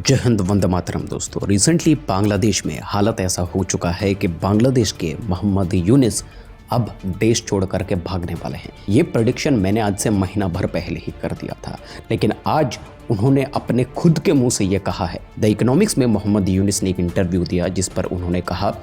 जय हिंद, वंदे मातरम। दोस्तों, रिसेंटली बांग्लादेश में हालत ऐसा हो चुका है कि बांग्लादेश के मोहम्मद यूनिस अब देश छोड़ करके भागने वाले हैं। ये प्रेडिक्शन मैंने आज से महीना भर पहले ही कर दिया था, लेकिन आज उन्होंने अपने खुद के मुंह से ये कहा है। द इकोनॉमिक्स में मोहम्मद यूनिस ने एक इंटरव्यू दिया जिस पर उन्होंने कहा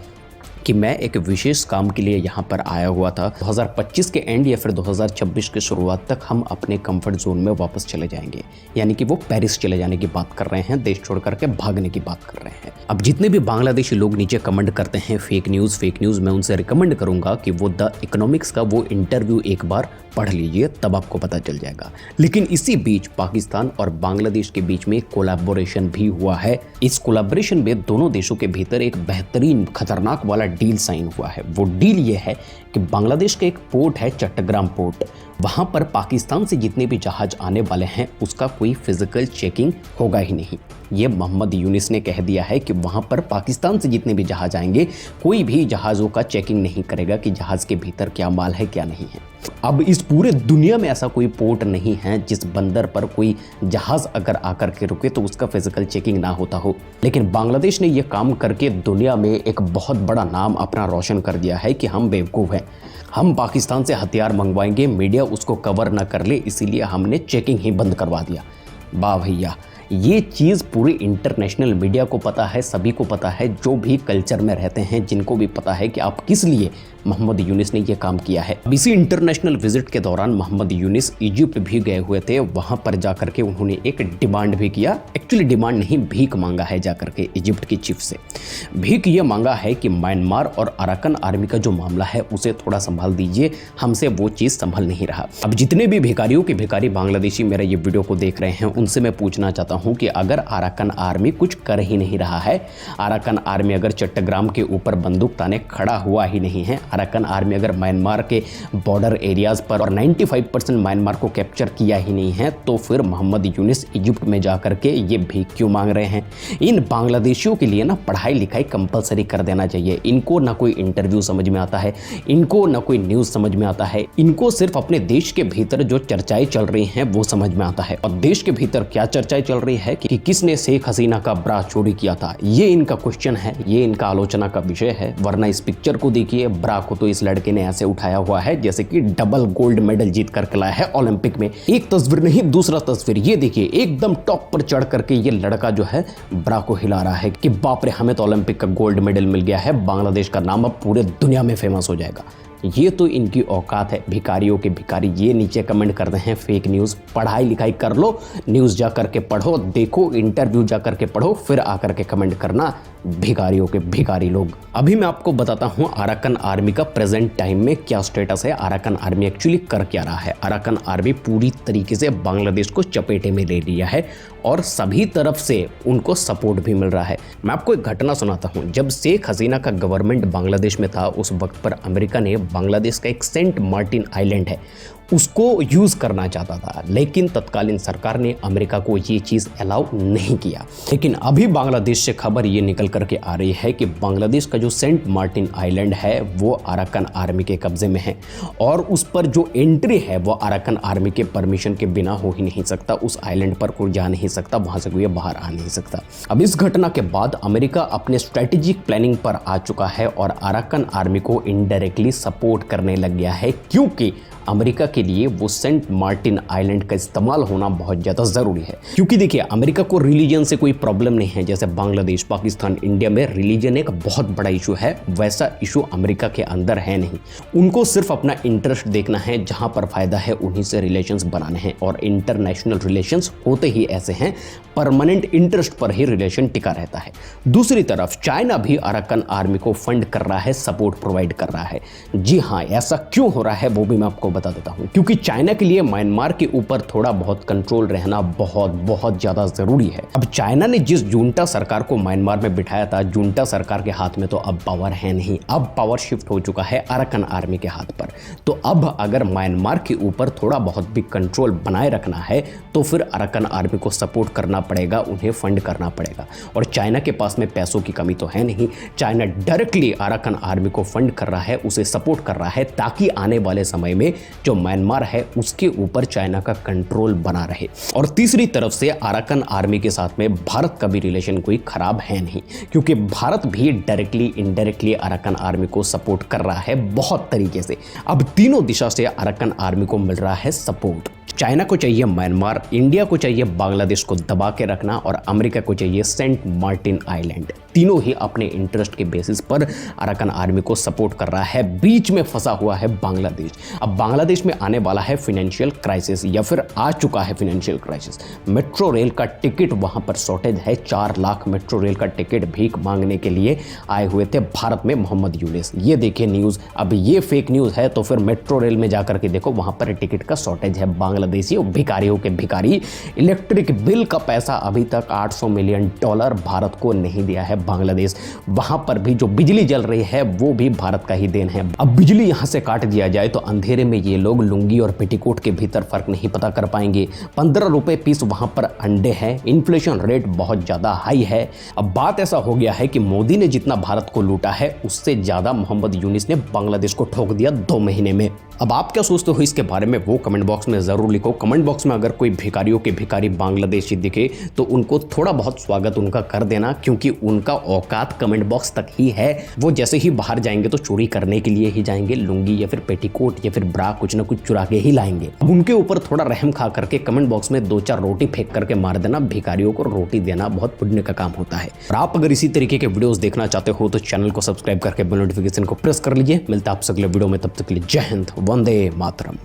कि मैं एक विशेष काम के लिए यहाँ पर आया हुआ था। 2025 के एंड या फिर 2026 की शुरुआत तक हम अपने कंफर्ट जोन में वापस चले जाएंगे। यानी कि वो पेरिस चले जाने की बात कर रहे हैं, देश छोड़ करके भागने की बात कर रहे हैं। अब जितने भी बांग्लादेशी लोग नीचे कमेंट करते हैं फेक न्यूज़, मैं उनसे रिकमेंड करूंगा कि वो द इकोनॉमिक्स का वो इंटरव्यू एक बार पढ़ लीजिए, तब आपको पता चल जाएगा। लेकिन इसी बीच पाकिस्तान और बांग्लादेश के बीच में कोलैबोरेशन भी हुआ है। इस कोलैबोरेशन में दोनों देशों के भीतर एक बेहतरीन खतरनाक वाला डील साइन हुआ है। वो डील ये है कि बांग्लादेश का एक पोर्ट है चट्टग्राम पोर्ट, वहां पर पाकिस्तान से जितने भी जहाज आने वाले हैं उसका कोई फिजिकल चेकिंग होगा ही नहीं। ये मोहम्मद यूनिस ने कह दिया है कि वहां पर पाकिस्तान से जितने भी जहाज आएंगे कोई भी जहाज़ों का चेकिंग नहीं करेगा कि जहाज़ के भीतर क्या माल है क्या नहीं है। अब इस पूरे दुनिया में ऐसा कोई पोर्ट नहीं है जिस बंदर पर कोई जहाज़ अगर आकर के रुके तो उसका फिजिकल चेकिंग ना होता हो। लेकिन बांग्लादेश ने यह काम करके दुनिया में एक बहुत बड़ा नाम अपना रोशन कर दिया है कि हम बेवकूफ़ हैं, हम पाकिस्तान से हथियार मंगवाएंगे, मीडिया उसको कवर ना कर ले, इसीलिए हमने चेकिंग ही बंद करवा दिया। वाह भैया, ये चीज़ पूरी इंटरनेशनल मीडिया को पता है, सभी को पता है, जो भी कल्चर में रहते हैं जिनको भी पता है कि आप किस लिए मोहम्मद यूनिस ने यह काम किया है। अब इसी इंटरनेशनल विजिट के दौरान मोहम्मद यूनिस इजिप्ट भी गए हुए थे। वहां पर जाकर के उन्होंने एक डिमांड भी किया, एक्चुअली डिमांड नहीं, भीख मांगा है जाकर के इजिप्ट की चीफ से। भीख ये मांगा है कि म्यांमार और अराकन आर्मी का जो मामला है उसे थोड़ा संभाल दीजिए, हमसे वो चीज़ संभल नहीं रहा। अब जितने भी भिखारियों के भिखारी बांग्लादेशी मेरा ये वीडियो को देख रहे हैं उनसे मैं पूछना चाहता हूँ कि अगर अराकन आर्मी कुछ कर ही नहीं रहा है, अराकन आर्मी अगर चट्टग्राम के ऊपर बंदूक ताने खड़ा हुआ ही नहीं है, अराकन आर्मी अगर म्यांमार के बॉर्डर एरियाज पर और 95% म्यांमार को कैप्चर किया ही नहीं है, तो फिर मोहम्मद यूनिस इजिप्ट में जाकर के ये भीख क्यों मांग रहे हैं? इन बांग्लादेशियों के लिए ना पढ़ाई लिखाई कंपलसरी कर देना चाहिए। इनको ना कोई इंटरव्यू समझ में आता है, इनको ना कोई न्यूज़ समझ में आता है, इनको सिर्फ अपने देश के भीतर जो चर्चाएं चल रही हैं वो समझ में आता है। और देश के भीतर क्या चर्चाएं चल रही है कि किसने शेख हसीना का ब्रा चोरी किया था, ये इनका क्वेश्चन है, ये इनका आलोचना का विषय है। वरना इस पिक्चर को देखिए, ब्रा को तो इस लड़के ने ऐसे उठाया हुआ है जैसे कि डबल गोल्ड मेडल जीत करके लाया है ओलंपिक में। एक तस्वीर नहीं, दूसरा तस्वीर ये देखिए, एकदम टॉप पर चढ़ करके ये लड़का जो है ब्रा को हिला रहा है कि बाप रे, हमें तो ओलंपिक का गोल्ड मेडल मिल गया है, बांग्लादेश का नाम अब पूरे दुनिया में फेमस हो जाएगा। ये तो इनकी औकात है, भिखारियों के भिखारी। ये नीचे कमेंट करते हैं फेक न्यूज़। पढ़ाई लिखाई कर लो, न्यूज़ जा करके पढ़ो, देखो, इंटरव्यू जा करके पढ़ो, फिर आकर के कमेंट करना, भिखारियों के भिखारी लोग। अभी मैं आपको बताता हूँ अराकन आर्मी का प्रेजेंट टाइम में क्या स्टेटस है, अराकन आर्मी एक्चुअली कर क्या रहा है। अराकन आर्मी पूरी तरीके से बांग्लादेश को चपेटे में ले लिया है और सभी तरफ से उनको सपोर्ट भी मिल रहा है। मैं आपको एक घटना सुनाता हूँ। जब शेख हसीना का गवर्नमेंट बांग्लादेश में था, उस वक्त पर अमेरिका ने बांग्लादेश का एक सेंट मार्टिन आइलैंड है उसको यूज़ करना चाहता था, लेकिन तत्कालीन सरकार ने अमेरिका को ये चीज़ अलाउ नहीं किया। लेकिन अभी बांग्लादेश से खबर ये निकल करके आ रही है कि बांग्लादेश का जो सेंट मार्टिन आइलैंड है वो अराकन आर्मी के कब्जे में है और उस पर जो एंट्री है वो अराकन आर्मी के परमिशन के बिना हो ही नहीं सकता। उस आइलैंड पर कोई जा नहीं सकता, वहाँ से कोई बाहर आ नहीं सकता। अब इस घटना के बाद अमेरिका अपने स्ट्रेटेजिक प्लानिंग पर आ चुका है और अराकन आर्मी को इनडायरेक्टली सपोर्ट करने लग गया है, क्योंकि अमेरिका के लिए वो सेंट मार्टिन आइलैंड का इस्तेमाल होना बहुत ज़्यादा ज़रूरी है। क्योंकि देखिए, अमेरिका को रिलीजन से कोई प्रॉब्लम नहीं है। जैसे बांग्लादेश, पाकिस्तान, इंडिया में रिलीजन एक बहुत बड़ा इशू है, वैसा इशू अमेरिका के अंदर है नहीं। उनको सिर्फ अपना इंटरेस्ट देखना है, जहां पर फ़ायदा है उन्हीं से रिलेशंस बनाने हैं। और इंटरनेशनल रिलेशंस होते ही ऐसे हैं, परमानेंट इंटरेस्ट पर ही रिलेशन टिका रहता है। दूसरी तरफ चाइना भी अराकन आर्मी को फंड कर रहा है, सपोर्ट प्रोवाइड कर रहा है। जी हाँ, ऐसा क्यों हो रहा है वो भी मैं आपको बता देता हूं। क्योंकि चाइना के लिए म्यांमार के ऊपर थोड़ा बहुत कंट्रोल रहना बहुत ज्यादा जरूरी है। अब चाइना ने जिस जुंटा सरकार को म्यांमार में बिठाया था, जुंटा सरकार के हाथ में तो अब पावर है नहीं, अब पावर शिफ्ट हो चुका है अराकन आर्मी के हाथ पर। तो अब अगर म्यांमार के ऊपर थोड़ा बहुत भी कंट्रोल बनाए रखना है तो फिर अराकन आर्मी को सपोर्ट करना पड़ेगा, उन्हें फंड करना पड़ेगा। और चाइना के पास में पैसों की कमी तो है नहीं, चाइना डायरेक्टली अराकन आर्मी को फंड कर रहा है, उसे सपोर्ट कर रहा है, ताकि आने वाले समय में जो म्यांमार है उसके ऊपर चाइना का कंट्रोल बना रहे। और तीसरी तरफ से अराकन आर्मी के साथ में भारत का भी रिलेशन कोई खराब है नहीं, क्योंकि भारत भी डायरेक्टली इनडायरेक्टली अराकन आर्मी को सपोर्ट कर रहा है बहुत तरीके से। अब तीनों दिशा से अराकन आर्मी को मिल रहा है सपोर्ट। चाइना को चाहिए म्यांमार, इंडिया को चाहिए बांग्लादेश को दबा के रखना और अमेरिका को चाहिए सेंट मार्टिन आइलैंड। तीनों ही अपने इंटरेस्ट के बेसिस पर अराकन आर्मी को सपोर्ट कर रहा है। बीच में फंसा हुआ है बांग्लादेश। अब बांग्लादेश में आने वाला है फाइनेंशियल क्राइसिस, या फिर आ चुका है फाइनेंशियल क्राइसिस। मेट्रो रेल का टिकट वहां पर शॉर्टेज है। 4 लाख मेट्रो रेल का टिकट भीख मांगने के लिए आए हुए थे भारत में मोहम्मद यूनिस। ये देखिए न्यूज। अब ये फेक न्यूज है तो फिर मेट्रो रेल में जाकर के देखो, वहां पर टिकट का शॉर्टेज है। बांग्लादेशी भिखारियों के भिखारी इलेक्ट्रिक बिल का पैसा अभी तक $800 मिलियन भारत को नहीं दिया है बांग्लादेश। वहां पर भी जो बिजली जल रही है वो भी भारत का ही देन है। अब बिजली यहां से काट दिया जाए तो अंधेरे में ये लोग लुंगी और पेटीकोट के भीतर फर्क नहीं पता कर पाएंगे। 15 रुपए पीस वहां पर अंडे हैं। इन्फ्लेशन रेट बहुत ज्यादा हाई है। अब बात ऐसा हो गया है कि मोदी ने जितना भारत को लूटा है उससे ज्यादा मोहम्मद यूनिस ने बांग्लादेश को ठोक दिया 2 महीने में। अब आप क्या सोचते हो इसके बारे में वो कमेंट बॉक्स में जरूर लिखो। कमेंट बॉक्स में अगर कोई भिखारियों के भिखारी बांग्लादेशी दिखे तो उनको थोड़ा बहुत स्वागत उनका कर देना, क्योंकि उनका औकात कमेंट बॉक्स तक ही है। वो जैसे ही बाहर जाएंगे तो चोरी करने के लिए ही जाएंगे। लुंगी या फिर पेटीकोट या फिर ब्रा कुछ ना कुछ चुरा के ही लाएंगे। अब उनके ऊपर थोड़ा रहम खा करके कमेंट बॉक्स में 2-4 रोटी फेंक करके मार देना। भिखारियों को रोटी देना बहुत पुण्य का काम होता है। और आप अगर इसी तरीके के वीडियोस देखना चाहते हो तो चैनल को सब्सक्राइब करके बेल नोटिफिकेशन को प्रेस कर लीजिए। मिलता है आपसे अगले वीडियो में, तब तक के लिए जय हिंद, वंदे मातरम।